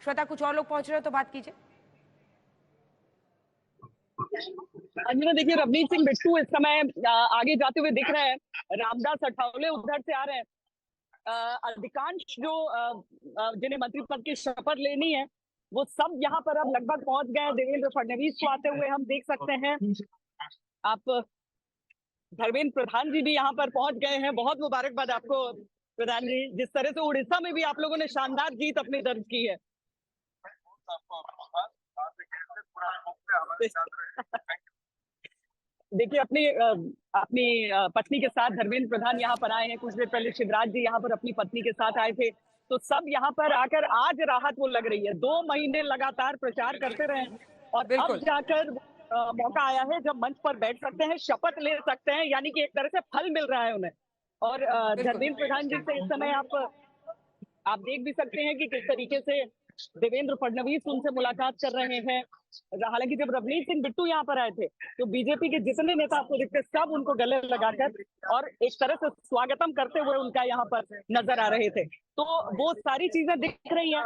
श्वेता, कुछ और लोग पहुंच रहे हो तो बात कीजिए। अंजना, देखिए रवनीत सिंह बिट्टू इस समय आगे जाते हुए दिख रहे हैं, रामदास अठावले उधर से आ रहे हैं। अधिकांश जो जिन्हें मंत्री पद की शपथ लेनी है वो सब यहाँ पर अब लगभग पहुंच गए हैं। देवेंद्र फडणवीस को आते हुए हम देख सकते हैं। आप धर्मेंद्र प्रधान जी भी यहाँ पर पहुंच गए हैं। बहुत मुबारकबाद आपको प्रधान जी, जिस तरह से उड़ीसा में भी आप लोगों ने शानदार जीत अपनी दर्ज की है। देखिए अपनी पत्नी के साथ धर्मेंद्र प्रधान यहाँ पर आए हैं। कुछ देर पहले शिवराज जी यहाँ पर अपनी पत्नी के साथ आए थे। तो सब यहाँ पर आकर आज राहत वो लग रही है। 2 महीने लगातार प्रचार करते रहे और अब जाकर मौका आया है जब मंच पर बैठ सकते हैं, शपथ ले सकते हैं, यानी कि एक तरह से फल मिल रहा है उन्हें। और धर्मेंद्र प्रधान जी से इस समय आप देख भी सकते हैं कि किस तरीके से देवेंद्र फडणवीस उनसे मुलाकात कर रहे हैं। हालांकि जब रवनीत सिंह बिट्टू यहाँ पर आए थे तो बीजेपी के जितने नेता आपको दिखते सब उनको गले लगाकर और एक तरह से स्वागतम करते हुए उनका यहाँ पर नजर आ रहे थे। तो वो सारी चीजें दिख रही हैं।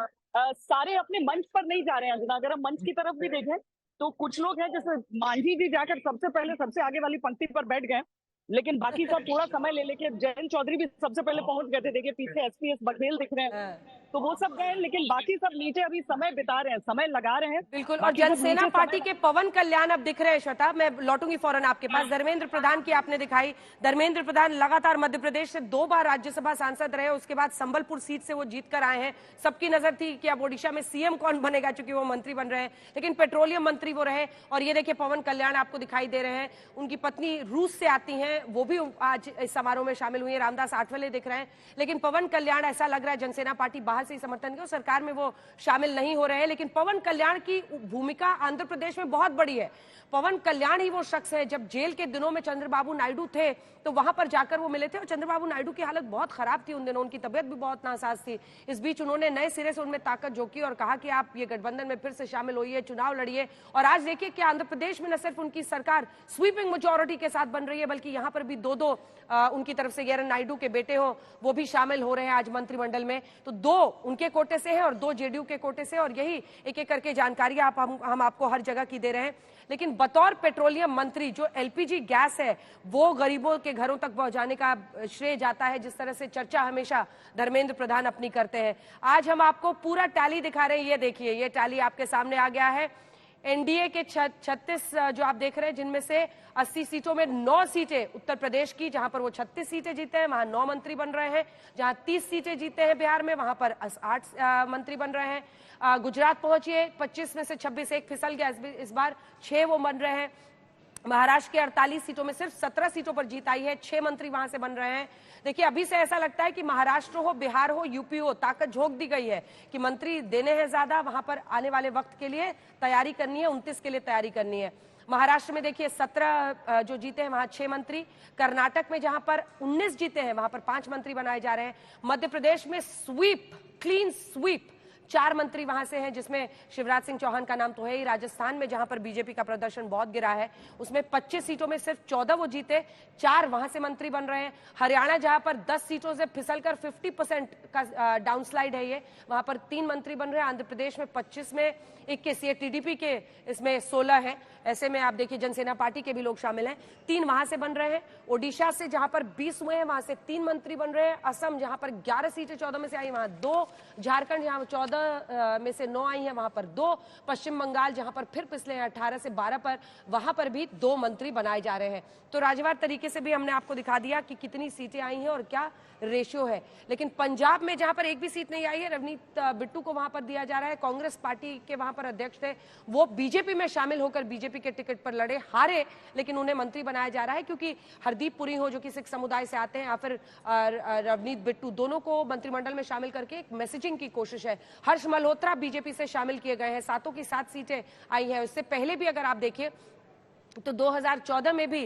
सारे अपने मंच पर नहीं जा रहे हैं। अगर हम मंच की तरफ भी देखें तो कुछ लोग हैं, जैसे मांझी जी जाकर सबसे पहले सबसे आगे वाली पंक्ति पर बैठ गए, लेकिन बाकी सब थोड़ा समय ले लेके जयंत चौधरी भी सबसे पहले पहुंच गए थे। देखिए पीछे एसपीएस बघेल दिख रहे हैं, तो वो सब गए, लेकिन बाकी सब नीचे अभी समय बिता रहे हैं, समय लगा रहे हैं। बिल्कुल। और जनसेना पार्टी के पवन कल्याण अब दिख रहे हैं। श्वेता, मैं लौटूंगी फौरन आपके पास। धर्मेंद्र प्रधान की आपने दिखाई। धर्मेंद्र प्रधान लगातार मध्य प्रदेश से 2 बार राज्यसभा सांसद रहे, उसके बाद संबलपुर सीट से वो जीत कर आए हैं। सबकी नजर थी कि अब ओडिशा में सीएम कौन बनेगा, चूंकि वो मंत्री बन रहे हैं, लेकिन पेट्रोलियम मंत्री वो रहे। और ये देखिए पवन कल्याण आपको दिखाई दे रहे हैं। उनकी पत्नी रूस से आती हैं, वो भी आज इस समारोह में शामिल हुई है। रामदास आठवले दिख रहे हैं, लेकिन पवन कल्याण ऐसा लग रहा है जनसेना पार्टी बाहर से ही समर्थन की, सरकार में वो शामिल नहीं हो रहे हैं। लेकिन पवन कल्याण की भूमिका आंध्र प्रदेश में बहुत बड़ी है। पवन कल्याण ही वो शख्स है, जब जेल के दिनों में चंद्रबाबू नायडू थे तो वहां पर जाकर वो मिले थे और चंद्रबाबू नायडू की हालत बहुत खराब थी उन दिनों, उनकी तबियत भी बहुत नासाज थी। इस बीच उन्होंने नए सिरे से उनमें ताकत झोंकी और कहा कि आप ये गठबंधन में फिर से शामिल होइए, चुनाव लड़िए। और आज देखिए कि आंध्र प्रदेश में न सिर्फ उनकी सरकार स्वीपिंग मेजॉरिटी के साथ बन रही है, बल्कि यहाँ पर भी 2 उनकी तरफ से येरन नायडू के बेटे हो वो भी शामिल हो रहे हैं आज मंत्रिमंडल में। तो 2 उनके कोटे से है और 2 जेडीयू के कोटे से, और यही एक एक करके जानकारियां हम आपको हर जगह की दे रहे हैं। लेकिन बतौर पेट्रोलियम मंत्री जो एलपीजी गैस है वो गरीबों के घरों तक पहुंचाने का श्रेय जाता है, जिस तरह से चर्चा हमेशा धर्मेंद्र प्रधान अपनी करते हैं। आज हम आपको पूरा टैली दिखा रहे हैं। ये देखिए, ये टैली आपके सामने आ गया है। एनडीए के 36 जो आप देख रहे हैं, जिनमें से 80 सीटों में 9 सीटें उत्तर प्रदेश की, जहां पर वो 36 सीटें जीते हैं, वहां 9 मंत्री बन रहे हैं। जहां 30 सीटें जीते हैं बिहार में, वहां पर 8 मंत्री बन रहे हैं। गुजरात पहुंचिए, 25 में से 26, एक फिसल गया इस बार, 6 वो बन रहे हैं। महाराष्ट्र के 48 सीटों में सिर्फ 17 सीटों पर जीत आई है, 6 मंत्री वहां से बन रहे हैं। देखिए अभी से ऐसा लगता है कि महाराष्ट्र हो, बिहार हो, यूपी हो, ताकत झोंक दी गई है कि मंत्री देने हैं ज्यादा, वहां पर आने वाले वक्त के लिए तैयारी करनी है, 29 के लिए तैयारी करनी है। महाराष्ट्र में देखिए 17 जो जीते हैं वहां 6 मंत्री। कर्नाटक में जहां पर 19 जीते हैं वहां पर 5 मंत्री बनाए जा रहे हैं। मध्य प्रदेश में स्वीप, क्लीन स्वीप, 4 मंत्री वहां से हैं, जिसमें शिवराज सिंह चौहान का नाम तो है ही। राजस्थान में जहां पर बीजेपी का प्रदर्शन बहुत गिरा है, उसमें 25 सीटों में सिर्फ 14 वो जीते, 4 वहां से मंत्री बन रहे हैं। हरियाणा जहां पर 10 सीटों से फिसलकर 50% का डाउनस्लाइड है, ये वहां पर 3 मंत्री बन रहे हैं। आंध्र प्रदेश में 25 में 21, ये टीडीपी के इसमें 16 है। ऐसे में आप देखिए जनसेना पार्टी के भी लोग शामिल हैं, 3 वहां से बन रहे हैं। ओडिशा से जहां पर 20 हुए हैं, वहां से 3 मंत्री बन रहे हैं। असम जहां पर 11 सीटें 14 में से आई, वहां 2। झारखंड जहां 14 में से 9 आई हैं, वहां पर 2। पश्चिम बंगाल जहां पर फिर पिछले 18 से 12 पर, वहां पर भी 2 मंत्री बनाए जा रहे हैं। तो राजवार तरीके से भी हमने आपको दिखा दिया कि कितनी सीटें आई हैं और क्या रेशियो है। लेकिन पंजाब में जहां पर एक भी सीट नहीं आई है, रवनीत बिट्टू को वहां पर दिया जा रहा है। कांग्रेस पार्टी के वहां पर अध्यक्ष थे, वो बीजेपी में शामिल होकर बीजेपी के टिकट पर लड़े, हारे, लेकिन उन्हें मंत्री बनाया जा रहा है, क्योंकि हरदीप पुरी हो जो कि सिख समुदाय से आते हैं, या फिर रवनीत बिट्टू, दोनों को मंत्रिमंडल में शामिल करके एक मैसेजिंग की कोशिश है। हर्ष मल्होत्रा बीजेपी से शामिल किए गए हैं, 7 की 7 सीटें आई हैं। इससे पहले भी अगर आप देखिए तो 2014 में भी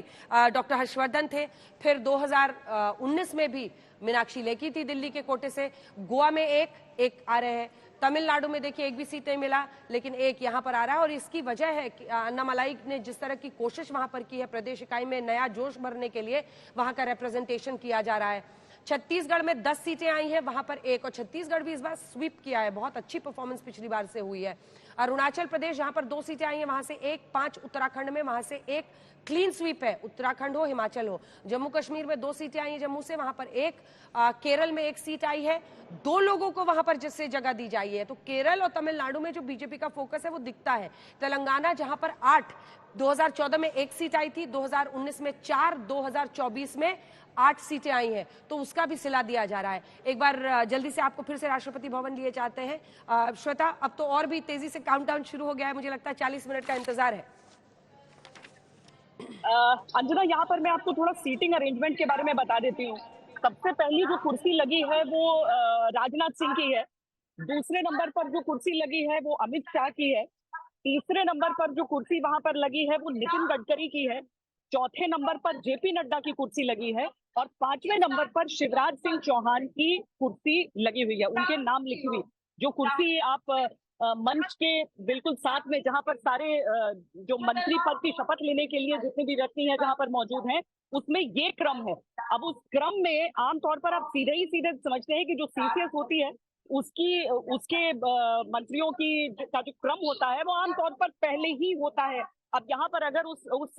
डॉक्टर हर्षवर्धन थे, फिर 2019 में भी मीनाक्षी लेखी थी दिल्ली के कोटे से। गोवा में एक आ रहे हैं। तमिलनाडु में देखिए एक भी सीट नहीं मिला, लेकिन एक यहाँ पर आ रहा है। और इसकी वजह है कि अन्नामलाई ने जिस तरह की कोशिश वहां पर की है, प्रदेश इकाई में नया जोश भरने के लिए वहां का रिप्रेजेंटेशन किया जा रहा है। छत्तीसगढ़ में 10 सीटें आई हैं, वहां पर 1, और छत्तीसगढ़ भी इस बार स्वीप किया है, बहुत अच्छी परफॉर्मेंस पिछली बार से हुई है। अरुणाचल प्रदेश जहां पर 2 सीटें आई हैं, वहां से 1, 5 उत्तराखंड में, वहां से 1 क्लीन स्वीप है, उत्तराखंड हो हिमाचल हो। जम्मू कश्मीर में 2 सीटें आई हैं जम्मू से, वहां पर 1, केरल में 1 सीट आई है। 2 लोगों को वहां पर जिससे जगह दी जाई है, तो केरल और तमिलनाडु में जो बीजेपी का फोकस है वो दिखता है। तेलंगाना जहां पर 8, 2014 में 1 सीट आई थी, 2019 में 4, 2024 में 8 सीटें आई हैं, तो उसका भी सिला दिया जा रहा है। एक बार जल्दी से आपको फिर से राष्ट्रपति भवन लिए चाहते हैं श्वेता, अब तो और भी तेजी से काउंटडाउन शुरू हो गया है, मुझे लगता है 40 मिनट का इंतजार है। अंजना, यहाँ पर मैं आपको थोड़ा सीटिंग अरेंजमेंट के बारे में बता देती हूँ। सबसे पहली जो कुर्सी लगी है वो राजनाथ सिंह की है। दूसरे नंबर पर जो कुर्सी लगी है वो अमित शाह की है। तीसरे नंबर पर जो कुर्सी वहां पर लगी है वो नितिन गडकरी की है। चौथे नंबर पर जेपी नड्डा की कुर्सी लगी है और 5वें नंबर पर शिवराज सिंह चौहान की कुर्सी लगी हुई है, उनके नाम लिखी हुई। जो कुर्सी आप मंच के बिल्कुल साथ में, जहां पर सारे जो मंत्री पद की शपथ लेने के लिए जितने भी व्यक्ति हैं जहां पर मौजूद हैं, उसमें ये क्रम है। अब उस क्रम में आमतौर पर आप सीधे ही सीधे समझते हैं कि जो सीसीएस होती है उसके मंत्रियों की का जो क्रम होता है वो आमतौर पर पहले ही होता है। अब यहाँ पर अगर उस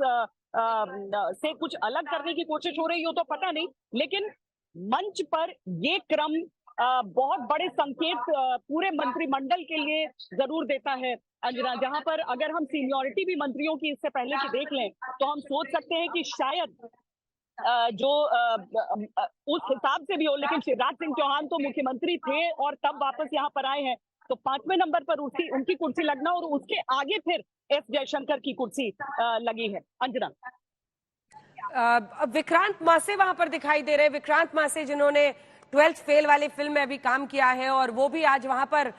से कुछ अलग करने की कोशिश हो रही हो तो पता नहीं, लेकिन मंच पर ये क्रम बहुत बड़े संकेत पूरे मंत्रिमंडल के लिए जरूर देता है अंजना। जहां पर अगर हम सीनियरिटी भी मंत्रियों की इससे पहले की देख लें तो हम सोच सकते हैं कि शायद जो उस हिसाब से भी हो, लेकिन शिवराज सिंह चौहान तो मुख्यमंत्री थे और तब वापस यहाँ पर आए हैं, तो 5वें नंबर पर उनकी कुर्सी लगना और उसके आगे फिर एस जयशंकर की कुर्सी लगी है अंजना। विक्रांत मासे वहां पर दिखाई दे रहे हैं, विक्रांत मासे जिन्होंने 12th फेल वाली फिल्म में अभी काम किया है और वो भी आज वहां पर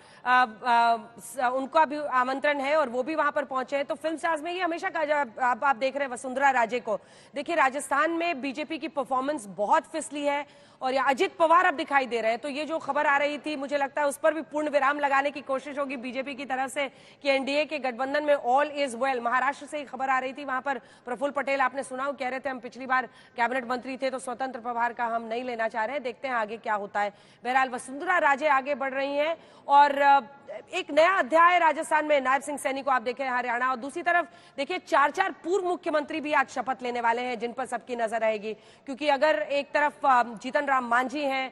उनका भी आमंत्रण है और वो भी वहां पर पहुंचे हैं। तो फिल्म स्टार्स में ये हमेशा कहा, आप देख रहे हैं वसुंधरा राजे को, देखिए राजस्थान में बीजेपी की परफॉर्मेंस बहुत फिसली है और ये अजित पवार अब दिखाई दे रहे हैं। तो ये जो खबर आ रही थी, मुझे लगता है उस पर भी पूर्ण विराम लगाने की कोशिश होगी बीजेपी की तरफ से कि एनडीए के गठबंधन में ऑल इज वेल। महाराष्ट्र से खबर आ रही थी, वहां पर प्रफुल्ल पटेल आपने सुना, कह रहे थे हम पिछली बार कैबिनेट मंत्री थे तो स्वतंत्र प्रभार का हम नहीं लेना चाह रहे हैं, देखते हैं आगे क्या होता है। बहरहाल वसुंधरा राजे आगे बढ़ रही हैं और एक नया अध्याय राजस्थान में। नायब सिंह सैनी को आप देखें हरियाणा, और दूसरी तरफ देखिए 4 पूर्व मुख्यमंत्री भी आज शपथ लेने वाले हैं जिन पर सबकी नजर रहेगी, क्योंकि अगर एक तरफ जीतन राम मांझी हैं,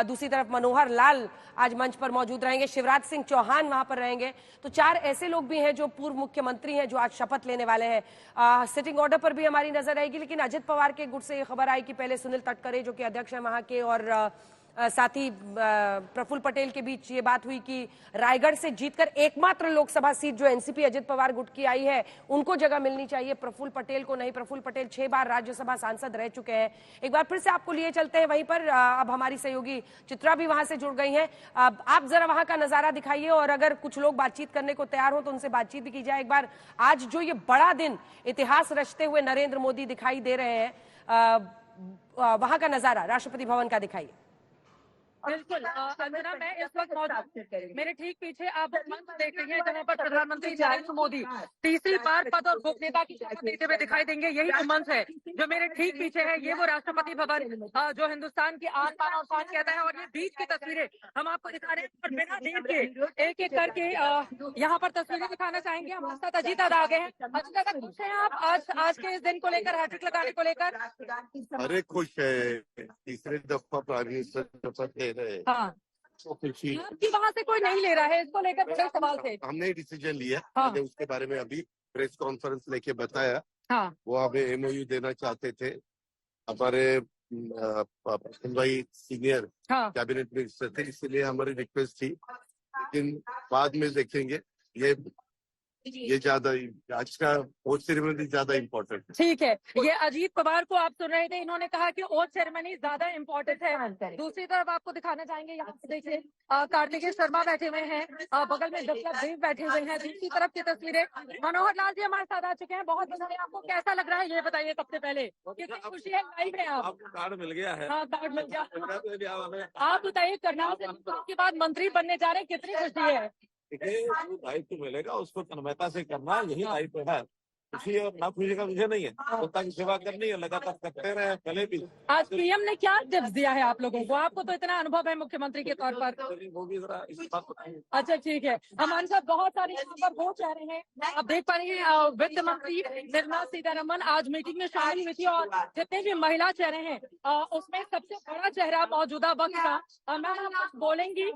दूसरी तरफ मनोहर लाल आज मंच पर मौजूद रहेंगे, शिवराज सिंह चौहान वहां पर रहेंगे, तो 4 ऐसे लोग भी हैं जो पूर्व मुख्यमंत्री हैं जो आज शपथ लेने वाले हैं। सिटिंग ऑर्डर पर भी हमारी नजर रहेगी, लेकिन अजित पवार के गुट से ये खबर आई कि पहले सुनील तटकरे जो कि अध्यक्ष है वहां के और साथ ही प्रफुल्ल पटेल के बीच ये बात हुई कि रायगढ़ से जीतकर एकमात्र लोकसभा सीट जो एनसीपी अजित पवार गुट की आई है उनको जगह मिलनी चाहिए, प्रफुल्ल पटेल को नहीं। प्रफुल्ल पटेल 6 बार राज्यसभा सांसद रह चुके हैं। एक बार फिर से आपको लिए चलते हैं वहीं पर, अब हमारी सहयोगी चित्रा भी वहां से जुड़ गई हैं। आप जरा वहां का नजारा दिखाइए और अगर कुछ लोग बातचीत करने को तैयार हो तो उनसे बातचीत भी की जाए। एक बार आज जो ये बड़ा दिन इतिहास रचते हुए नरेंद्र मोदी दिखाई दे रहे हैं, वहां का नजारा राष्ट्रपति भवन का दिखाइए। बिल्कुल अंजना, मैं इस वक्त मौजूद, मेरे ठीक पीछे आप मंच देख रही हैं जहां पर प्रधानमंत्री नरेंद्र मोदी तीसरी बार पद और गोपनीयता की शपथ लेते हुए दिखाई देंगे। यही वो मंच है जो मेरे ठीक पीछे है, ये वो राष्ट्रपति भवन जो हिंदुस्तान की आन बान और शान कहता है। और ये बीच की तस्वीरें हम आपको दिखा रहे हैं और बिना देर के एक एक करके यहाँ पर तस्वीरें दिखाना चाहेंगे। हमारे साथ अजीत आ गए हैं। अजीत अगर खुश हैं आप आज के इस दिन को लेकर, हैट्रिक लगाने को लेकर? अरे खुश है, तीसरे दफा प्राइम मिनिस्टर शपथ ले रहे हैं। हाँ, आपकी वहाँ से कोई नहीं ले रहा है, इसको लेकर बड़े सवाल थे। हमने डिसीजन लिया, हाँ। मैंने उसके बारे में अभी प्रेस कॉन्फ्रेंस लेके बताया। हाँ, वो हमें एमओयू देना चाहते थे, हमारे भाई सीनियर कैबिनेट मिनिस्टर थे, इसलिए हमारी रिक्वेस्ट थी, लेकिन बाद में देखेंगे। ये ज्यादा आज का ओथ सेरेमनी ज्यादा इम्पोर्टेंट है। ठीक है, ये अजीत पवार को आप सुन रहे थे, इन्होंने कहा कि ओथ सेरेमनी ज्यादा इम्पोर्टेंट है। दूसरी तरफ आपको दिखाना चाहेंगे, यहाँ पे देखिए कार्तिकेय शर्मा बैठे हुए हैं, बगल में बिप्लब देव बैठे हुए हैं। दूसरी तरफ की तस्वीरें मनोहर लाल जी हमारे साथ आ चुके हैं। बहुत बधाई, आपको कैसा लग रहा है ये बताइए सबसे पहले, कितनी खुशी है? लाइव है आप? कार्ड मिल गया है। हाँ, कार्ड मिल गया। आप बताइए, करनाल से के बाद मंत्री बनने जा रहे हैं, कितनी खुशी है? दायित्व मिलेगा उसको तन्मयता से करना, यही दायित्व है। खुशी और ना खुशी का विषय नहीं है, जनता की सेवा करनी है, लगातार करते रहे पहले भी। आज पीएम ने क्या टिप्स दिया है आप लोगों को? आपको तो इतना अनुभव है मुख्यमंत्री के तौर पर। वो भी जरा इस बात को अच्छा ठीक है, हमारे साथ बहुत सारे यहाँ पर वो कह रहे हैं, आप देख पा रहे हैं वित्त मंत्री निर्मला सीतारमण आज मीटिंग में शामिल हुई थी और जितने भी महिला चेहरे हैं उसमें सबसे बड़ा चेहरा मौजूदा वक्त का। मैम आप कुछ बोलेंगी?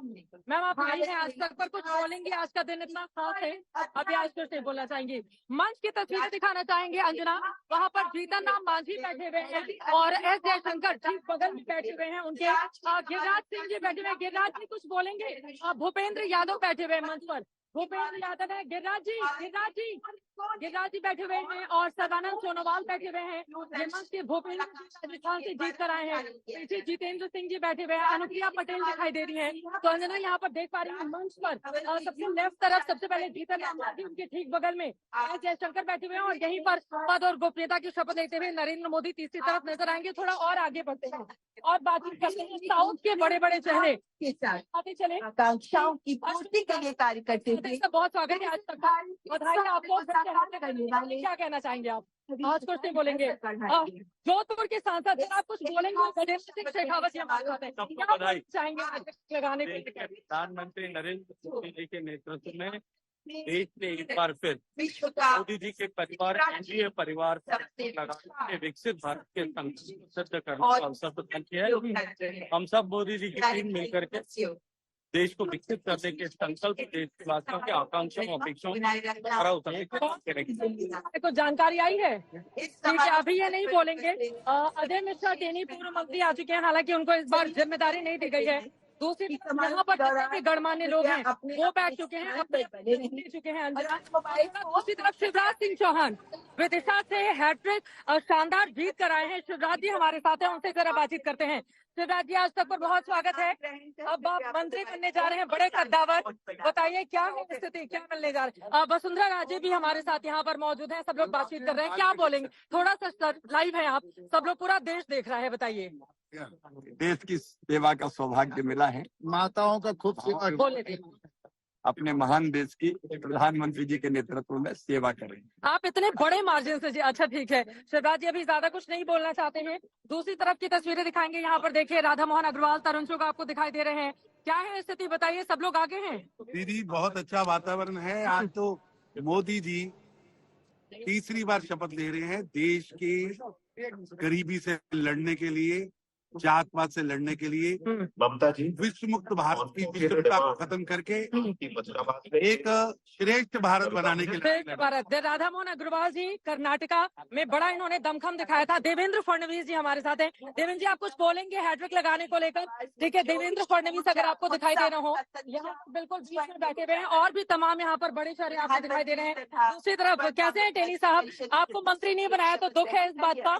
मैम आप आई हैं आज तक पर कुछ बोलेंगी? आज का दिन इतना खास है, अभी आज कुछ नहीं बोलना चाहेंगी? मंच की तस्वीरें दिखाना चाहेंगे अंजना, वहाँ पर जीतन राम मांझी बैठे हुए हैं और एस जयशंकर ठीक बगल में बैठे हुए हैं उनके, गिरिराज सिंह जी बैठे हुए हैं। गिरिराज जी कुछ बोलेंगे? भूपेंद्र यादव बैठे हुए हैं मंच पर, भूपेंद्र यादव है, गिरिराज जी बैठे हुए हैं और सदानंद सोनोवाल बैठे हुए हैं। ये मंच के भूपेंद्र राजस्थान से जीत कर आए हैं। पीछे जितेंद्र सिंह जी बैठे हुए हैं, अनुप्रिया पटेल दिखाई दे रही हैं। तो अंजना यहाँ पर देख पा रही है मंच पर सबसे लेफ्ट तरफ सबसे पहले जीतन राम मांझी, उनके ठीक बगल में एस जयशंकर बैठे हुए हैं और यहीं पर पद और गोपनीयता की शपथ लेते हुए नरेंद्र मोदी तीसरी तरफ नजर आएंगे। थोड़ा और आगे बढ़ते हैं और बातचीत करते हैं साउथ के बड़े बड़े चेहरे के साथ आते चले, आकांक्षाओं की पूर्ति के लिए कार्य करते थे। बहुत स्वागत है आज तक का, बधाई आपको। क्या कहना चाहेंगे आप? आज कुछ नहीं बोलेंगे। जोधपुर के सांसद आप कुछ बोलेंगे? गजेंद्र सिंह शेखावत हमारे साथ हैं, क्या चाहेंगे लगाने के लिए? प्रधानमंत्री नरेंद्र मोदी जी के नेतृत्व में देश ने एक बार फिर विश्व का मोदी जी के परिवार, एनडीए परिवार के विकसित भारत के संकल्प को सिद्ध करने का अवसर प्रदान किया है। हम सब मोदी जी की टीम मिलकर के देश को विकसित करने के संकल्प, देशवासियों के आकांक्षाओं अपेक्षाओं खरा उतरने के काम करेंगे। को जानकारी आई है? ठीक है, अभी ये नहीं बोलेंगे। अजय मिश्रा टेनी पूर्व मंत्री आ चुके हैं, हालांकि उनको इस बार जिम्मेदारी नहीं दी गई है। दूसरी यहाँ पर जितने भी गणमान्य लोग हैं वो बैठ चुके हैं, ले चुके हैं अंजना। दूसरी तरफ शिवराज सिंह चौहान विदिशा से हैट्रिक शानदार जीत कर आए हैं। शिवराज जी हमारे साथ हैं, उनसे जरा बातचीत करते हैं। शिवराज जी आज तक पर बहुत स्वागत है। अब आप मंत्री बनने जा रहे हैं, बड़े कद्दावर, बताइए क्या है स्थिति, क्या बनने जा रहे हैं? वसुंधरा राजे भी हमारे साथ यहाँ पर मौजूद हैं, सब लोग बातचीत कर रहे हैं, क्या बोलेंगे? थोड़ा सा लाइव है आप, सब लोग पूरा देश देख रहा है, बताइए। देश की सेवा का सौभाग्य मिला है, माताओं का खूब सेवा, बोले थे अपने महान देश की प्रधानमंत्री जी के नेतृत्व में सेवा करें। आप इतने बड़े मार्जिन से जी। अच्छा ठीक है, शिवराज जी अभी ज्यादा कुछ नहीं बोलना चाहते हैं। दूसरी तरफ की तस्वीरें दिखाएंगे, यहाँ पर देखिए राधा मोहन अग्रवाल, तरुण चुग आपको दिखाई दे रहे हैं। क्या है स्थिति बताइए, सब लोग आगे हैं? दीदी बहुत अच्छा वातावरण है। आज तो मोदी जी तीसरी बार शपथ ले रहे हैं देश के गरीबी से लड़ने के लिए, जातपात से लड़ने के लिए, ममता जी विश्व मुक्त भारत की विषमता को खत्म करके एक श्रेष्ठ भारत बनाने के लिए। श्रेष्ठ भारत। राधा मोहन अग्रवाल जी कर्नाटका में बड़ा इन्होंने दमखम दिखाया था। देवेंद्र फडणवीस जी हमारे साथ हैं। देवेंद्र जी आप कुछ बोलेंगे हैट्रिक लगाने को लेकर? ठीक है, देवेंद्र फडणवीस अगर आपको दिखाई दे रहा हो, यहाँ बिल्कुल बीच में बैठे हुए हैं और भी तमाम यहाँ पर बड़े चेहरे आपको दिखाई दे रहे हैं। दूसरी तरफ कैसे हैं टेनी साहब, आपको मंत्री नहीं बनाया तो दुख है इस बात का?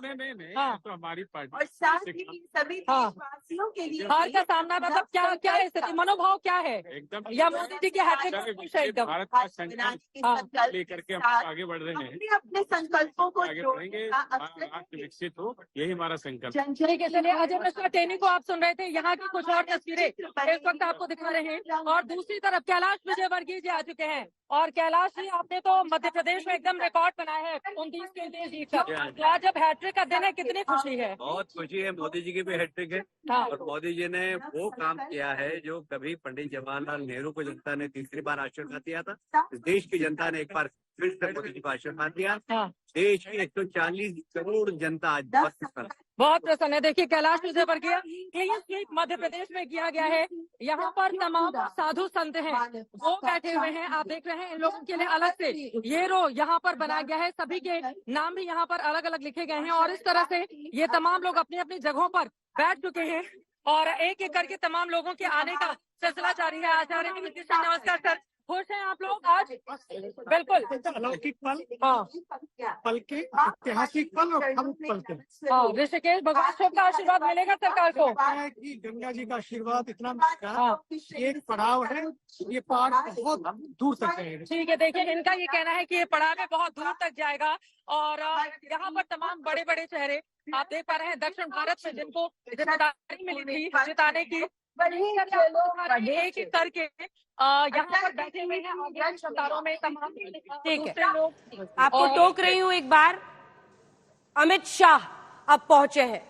हाँ, तो हमारी पार्टी और साथ ही सभी देशवासियों के लिए हार का सामना, मतलब क्या स्थिति, मनोभाव क्या है? एकदम या मोदी जी की हैट्रिक खुश है एकदम? भारत का संकल्प लेकर के हम आगे बढ़ रहे हैं, अपने अपने संकल्पों को आगे बढ़ेंगे, राष्ट्र विकसित हो, यही हमारा संकल्प। ठीक है, चलिए अजय मिश्रा टेनी को आप सुन रहे थे, यहाँ की कुछ और तस्वीरें इस वक्त आपको दिखा रहे हैं। और दूसरी तरफ कैलाश विजयवर्गीय जी आ चुके हैं और कैलाश जी आपने तो मध्य प्रदेश में एकदम रिकॉर्ड बनाया है 29 के 29 जीतकर। तो आज जब हैट्रिक का दिन है, कितनी खुशी है? बहुत खुशी है, मोदी जी की भी हैट्रिक है। हाँ। और मोदी जी ने वो काम किया है जो कभी पंडित जवाहरलाल नेहरू को जनता ने तीसरी बार आशीर्वाद दिया था, देश की जनता ने एक बार फिर से मोदी जी को आशीर्वाद दिया। हाँ। देश की 140 करोड़ जनता आज बहुत प्रसन्न है। देखिए कैलाश विजयवर्गीय, क्लीन स्वीप मध्य प्रदेश में किया गया है। यहाँ पर तमाम साधु संत हैं, वो बैठे हुए हैं, आप देख रहे हैं। इन लोगों के लिए अलग से ये रो यहाँ पर बनाया गया है, सभी के नाम भी यहाँ पर अलग अलग लिखे गए हैं और इस तरह से ये तमाम लोग अपनी अपनी जगहों पर बैठ चुके हैं और एक एक करके तमाम लोगों के आने का सिलसिला जारी है। आचार्य नमस्कार सर, खुश हैं आप लोग आज? बिल्कुल अलौकिक पल, हाँ, पल के ऐतिहासिक पल और प्रमुख पल के। हाँ, ऋषिकेश भगवान शिव का आशीर्वाद मिलेगा सरकार को? है कि गंगा जी का आशीर्वाद इतना मिलेगा, एक पड़ाव है, ये पार बहुत दूर तक जाएगा। ठीक है, देखिए इनका ये कहना है कि ये पड़ाव में बहुत दूर तक जाएगा और यहाँ पर तमाम बड़े बड़े चेहरे आप देख पा रहे हैं दक्षिण भारत में जिनको जिम्मेदारी मिली थी जिताने की, एक एक करके यहाँ पर बैठे हुए हैं आगे कतारों में तमाम ठीक है, लोग। आपको टोक रही हूं एक बार। अमित शाह अब पहुंचे हैं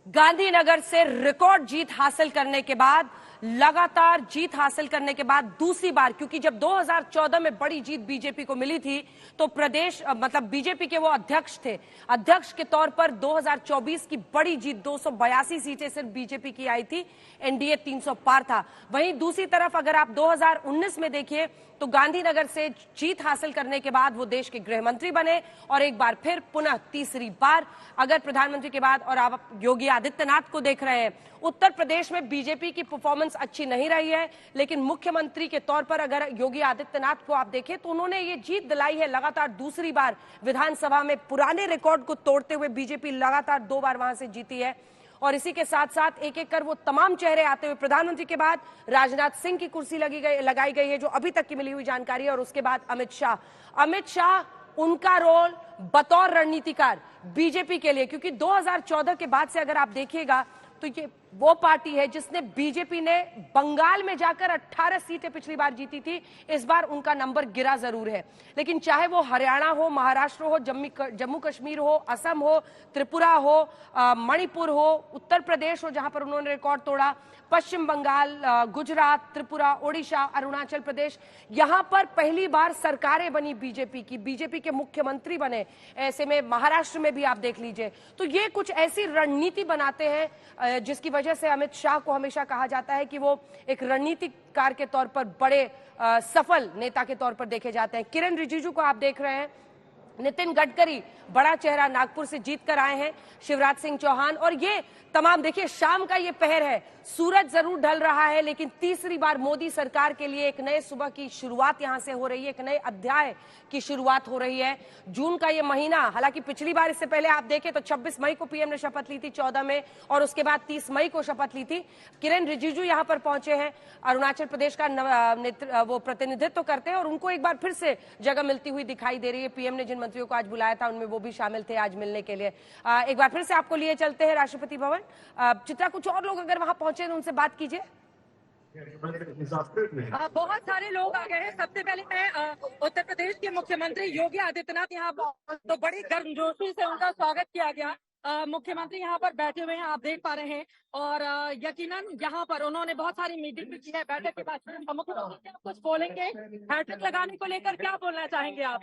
गांधीनगर से रिकॉर्ड जीत हासिल करने के बाद, लगातार जीत हासिल करने के बाद दूसरी बार, क्योंकि जब 2014 में बड़ी जीत बीजेपी को मिली थी तो प्रदेश मतलब बीजेपी के वो अध्यक्ष थे, अध्यक्ष के तौर पर 2024 की बड़ी जीत 282 सीटें सिर्फ बीजेपी की आई थी, एनडीए 300 पार था। वहीं दूसरी तरफ अगर आप 2019 में देखिए तो गांधीनगर से जीत हासिल करने के बाद वो देश के गृह मंत्री बने और एक बार फिर पुनः तीसरी बार अगर प्रधानमंत्री के बाद, और आप योगी आदित्यनाथ को देख रहे हैं, उत्तर प्रदेश में बीजेपी की परफॉर्मेंस अच्छी नहीं रही है, लेकिन मुख्यमंत्री के तौर पर अगर योगी आदित्यनाथ को आप देखें तो उन्होंने ये जीत दिलाई है लगातार दूसरी बार विधानसभा में। पुराने रिकॉर्ड को तोड़ते हुए बीजेपी लगातार 2 बार वहां से जीती है और इसी के साथ साथ एक एक कर वो तमाम चेहरे आते हुए, प्रधानमंत्री के बाद राजनाथ सिंह की कुर्सी लगाई गई है जो अभी तक की मिली हुई जानकारी है, और उसके बाद अमित शाह उनका रोल बतौर रणनीतिकार बीजेपी के लिए, क्योंकि 2014 के बाद से अगर आप देखिएगा तो ये वो पार्टी है जिसने, बीजेपी ने बंगाल में जाकर 18 सीटें पिछली बार जीती थी, इस बार उनका नंबर गिरा जरूर है, लेकिन चाहे वो हरियाणा हो, महाराष्ट्र हो, जम्मू कश्मीर हो, असम हो, त्रिपुरा हो, मणिपुर हो, उत्तर प्रदेश हो जहां पर उन्होंने रिकॉर्ड तोड़ा, पश्चिम बंगाल, गुजरात, त्रिपुरा, ओडिशा, अरुणाचल प्रदेश, यहां पर पहली बार सरकारें बनी बीजेपी की, बीजेपी के मुख्यमंत्री बने। ऐसे में महाराष्ट्र में भी आप देख लीजिए, तो ये कुछ ऐसी रणनीति बनाते हैं जिसकी वजह से अमित शाह को हमेशा कहा जाता है कि वो एक रणनीतिकार के तौर पर बड़े सफल नेता के तौर पर देखे जाते हैं। किरण रिजिजू को आप देख रहे हैं, नितिन गडकरी बड़ा चेहरा नागपुर से जीत कर आए हैं, शिवराज सिंह चौहान, और ये तमाम देखिए शाम का ये पहर है, सूरज जरूर ढल रहा है, लेकिन तीसरी बार मोदी सरकार के लिए एक नए सुबह की शुरुआत यहां से हो रही है, एक नए अध्याय की शुरुआत हो रही है। जून का ये महीना, हालांकि पिछली बार इससे पहले आप देखें तो 26 मई को पीएम ने शपथ ली थी 14 में, और उसके बाद 30 मई को शपथ ली थी। किरण रिजिजू यहां पर पहुंचे हैं, अरुणाचल प्रदेश का वो प्रतिनिधित्व करते हैं और उनको एक बार फिर से जगह मिलती हुई दिखाई दे रही है। पीएम ने जिन मंत्रियों को आज बुलाया था उनमें वो भी शामिल थे आज मिलने के लिए। एक बार फिर से आपको लिए चलते हैं राष्ट्रपति भवन। चित्रा, कुछ और लोग अगर वहां पहुंचे तो उनसे बात कीजिए। बहुत सारे लोग आ गए हैं। सबसे पहले मैं उत्तर प्रदेश के मुख्यमंत्री योगी आदित्यनाथ यहाँ तो बड़ी गर्मजोशी से उनका स्वागत किया गया। मुख्यमंत्री यहाँ पर बैठे हुए हैं, आप देख पा रहे हैं, और यकीनन यहाँ पर उन्होंने बहुत सारी मीटिंग भी की है बैठक के बाद। मुख्यमंत्री आप कुछ बोलेंगे, हैट्रिक लगाने को लेकर क्या बोलना चाहेंगे आप?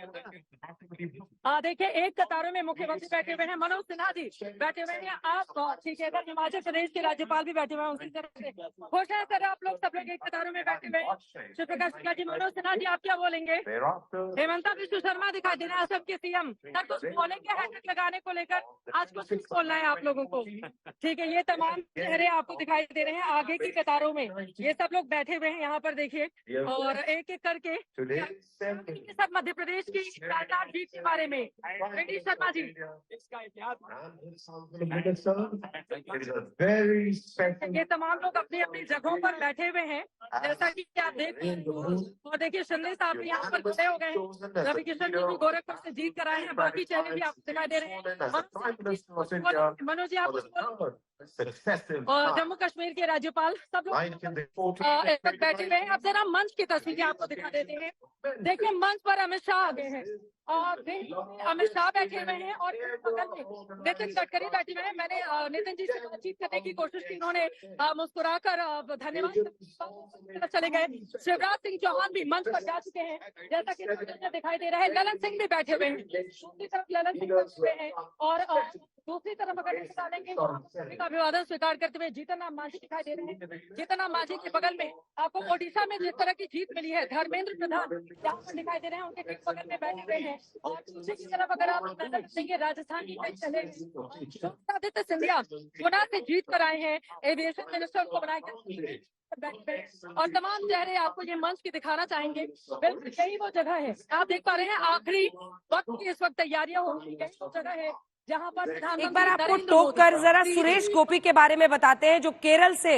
देखिए एक कतारों में मुख्यमंत्री बैठे हुए हैं, मनोज सिन्हा जी बैठे हुए हैं, आप ठीक है, हिमाचल प्रदेश के राज्यपाल भी बैठे हुए हैं उनकी तरफ से। खुश है सर आप लोग, सब लोग एक कतारों में बैठे हुए हैं। शिवप्रकाश शुक्ला जी, मनोज सिन्हा जी आप क्या बोलेंगे? हेमंता विश्व शर्मा दिखाई दे रहे हैं असम के सीएम, सर कुछ बोलेंगे हैट्रिक लगाने को लेकर? आज कुछ बोलना है आप लोगों को, ठीक है। ये तमाम चेहरे आपको दिखाई दे रहे हैं आगे की कतारों में, ये सब लोग बैठे हुए हैं यहाँ पर देखिए, और एक एक करके सब मध्य प्रदेश की शानदार जीत के बारे में वीडी शर्मा जी। ये तमाम लोग अपनी अपनी जगहों पर बैठे हुए हैं जैसा कि आप देख रहे हैं, और देखिए शिंदे साहब यहाँ पर खड़े हो गए हैं, रवि किशन जी भी गोरखपुर से जीत कर आए हैं, बाकी चेहरे भी आपको दिखाई दे रहे हैं। मनोज जी आप, और जम्मू कश्मीर के राज्यपाल, सब लोग इस वक्त बैठे हुए हैं। अब जरा मंच की तस्वीरें आपको दिखा देते हैं। देखिए मंच पर अमित शाह आ गए हैं, और अमित शाह बैठे हुए हैं, और नितिन गडकरी बैठे हुए हैं। मैंने नितिन जी से बातचीत करने की कोशिश की, उन्होंने मुस्कुराकर धन्यवाद चले गए। शिवराज सिंह चौहान भी मंच पर जा चुके हैं जैसा कि दिखाई दे रहा है। ललन सिंह भी बैठे हुए हैं, दूसरी तरफ ललन सिंह बैठे हुए हैं, और दूसरी तरफ अगर निकालेंगे का अभिवादन स्वीकार करते हुए जीतन राम मांझी दिखाई दे रहे हैं। जीतन राम मांझी के बगल में आपको ओडिशा में जिस तरह की जीत मिली है, धर्मेंद्र प्रधान यहाँ पर दिखाई दे रहे हैं, उनके ठीक बगल में बैठे हुए हैं। और दूसरी की तरफ अगर आप नजर रखेंगे राजस्थान की चले आदित्य सिंधिया गुना से जीत कर आए हैं, एविएशन मिनिस्टर को बनाए, और तमाम चेहरे आपको ये मंच की दिखाना चाहेंगे। बिल्कुल यही वो जगह है, आप देख पा रहे हैं आखिरी वक्त की इस वक्त तैयारियां हो रही है, वो जगह है जहाँ पर एक बार आपको टोक कर जरा सुरेश गोपी के बारे में बताते हैं, जो केरल से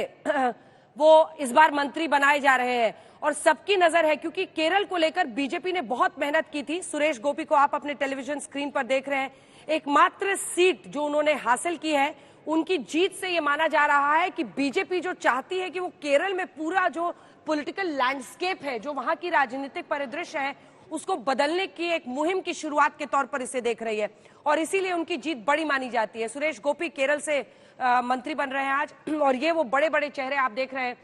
वो इस बार मंत्री बनाए जा रहे हैं, और सबकी नजर है क्योंकि केरल को लेकर बीजेपी ने बहुत मेहनत की थी। सुरेश गोपी को आप अपने टेलीविजन स्क्रीन पर देख रहे हैं, एकमात्र सीट जो उन्होंने हासिल की है उनकी जीत से ये माना जा रहा है कि बीजेपी जो चाहती है कि वो केरल में पूरा जो पॉलिटिकल लैंडस्केप है, जो वहां की राजनीतिक परिदृश्य है, उसको बदलने की एक मुहिम की शुरुआत के तौर पर इसे देख रही है और इसीलिए उनकी जीत बड़ी मानी जाती है। सुरेश गोपी केरल से मंत्री बन रहे हैं आज, और ये वो बड़े बड़े चेहरे आप देख रहे हैं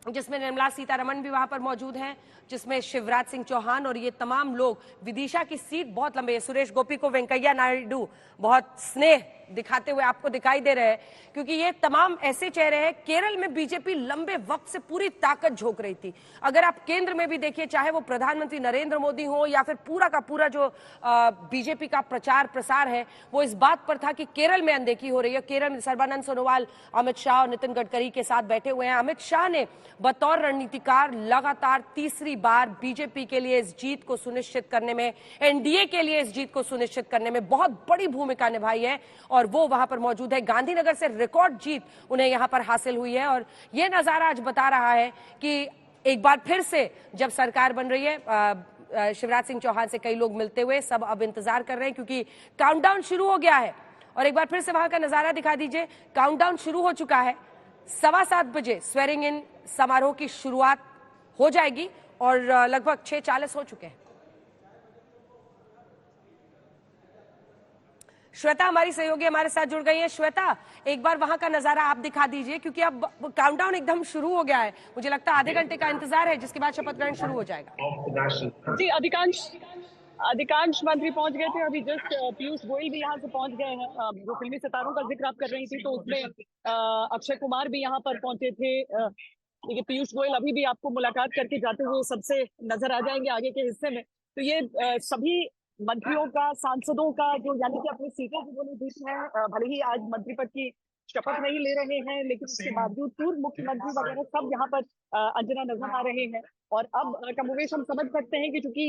जिसमें निर्मला सीतारमण भी वहां पर मौजूद हैं, जिसमें शिवराज सिंह चौहान, और ये तमाम लोग। विदिशा की सीट बहुत लंबी है। सुरेश गोपी को वेंकैया नायडू बहुत स्नेह दिखाते हुए आपको दिखाई दे रहे हैं, क्योंकि ये तमाम ऐसे चेहरे हैं। केरल में बीजेपी लंबे वक्त से पूरी ताकत झोंक रही थी। अगर आप केंद्र में भी देखिए, चाहे वो प्रधानमंत्री नरेंद्र मोदी हो या फिर पूरा का पूरा जो बीजेपी का प्रचार प्रसार है, वो इस बात पर था कि केरल में अनदेखी हो रही है। केरल में सर्बानंद सोनोवाल अमित शाह और नितिन गडकरी के साथ बैठे हुए हैं। अमित शाह ने बतौर रणनीतिकार लगातार तीसरी बार बीजेपी के लिए इस जीत को सुनिश्चित करने में, एनडीए के लिए इस जीत को सुनिश्चित करने में बहुत बड़ी भूमिका निभाई है, और वो वहां पर मौजूद है। गांधीनगर से रिकॉर्ड जीत उन्हें यहां पर हासिल हुई है, और ये नजारा आज बता रहा है कि एक बार फिर से जब सरकार बन रही है, शिवराज सिंह चौहान से कई लोग मिलते हुए, सब अब इंतजार कर रहे हैं क्योंकि काउंटडाउन शुरू हो गया है। और एक बार फिर से वहां का नजारा दिखा दीजिए। काउंटडाउन शुरू हो चुका है। 7:15 बजे स्वेरिंग इन समारोह की शुरुआत हो जाएगी और लगभग 6:40 हो चुके हैं। श्वेता हमारी सहयोगी हमारे साथ जुड़ गई है। श्वेता, एक बार वहां का नजारा आप दिखा दीजिए, क्योंकि अब काउंटडाउन एकदम शुरू हो गया है। मुझे लगता है आधे घंटे का इंतजार है, जिसके बाद शपथ ग्रहण शुरू हो जाएगा। जी, अधिकांश मंत्री पहुंच गए थे। अभी जस्ट पीयूष गोयल भी यहाँ से पहुंच गए हैं। जो फिल्मी सितारों का जिक्र आप कर रही थी, तो उसमें अक्षय कुमार भी यहाँ पर पहुंचे थे। देखिए, पीयूष गोयल अभी भी आपको मुलाकात करके जाते हुए सबसे नजर आ जाएंगे आगे के हिस्से में। तो ये सभी मंत्रियों का, सांसदों का, जो यानी कि अपनी सीटें जिन्होंने जीती हैं, भले ही आज मंत्री पद की शपथ नहीं ले रहे हैं, लेकिन उसके बावजूद पूर्व मुख्यमंत्री वगैरह सब यहाँ पर अंजना नजर आ रहे हैं। और अब कमोवेश हम समझ सकते हैं कि चूंकि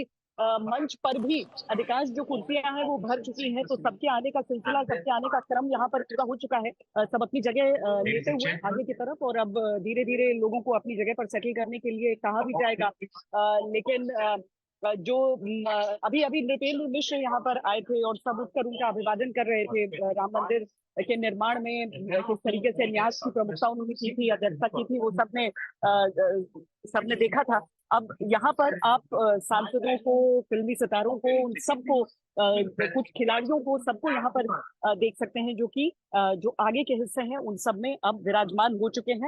मंच पर भी अधिकांश जो कुर्सियां हैं वो भर चुकी हैं, तो सबके आने का सिलसिला, सबके आने का क्रम यहाँ पर पूरा हो चुका है। सब अपनी जगह लेते हुए आगे की तरफ, और अब धीरे धीरे लोगों को अपनी जगह पर सेटल करने के लिए कहा भी जाएगा। लेकिन जो अभी नृपेंद्र मिश्र यहाँ पर आए थे और सब उठकर उनका अभिवादन कर रहे थे। राम मंदिर के निर्माण में किस तरीके से न्यास की प्रमुखता उन्होंने की थी, अध्यक्षता की थी, वो सबने देखा था। अब यहाँ पर आप सांसदों को, फिल्मी सितारों को, उन सबको, कुछ खिलाड़ियों को, सबको यहाँ पर देख सकते हैं, जो कि जो आगे के हिस्से हैं उन सब में अब विराजमान हो चुके हैं।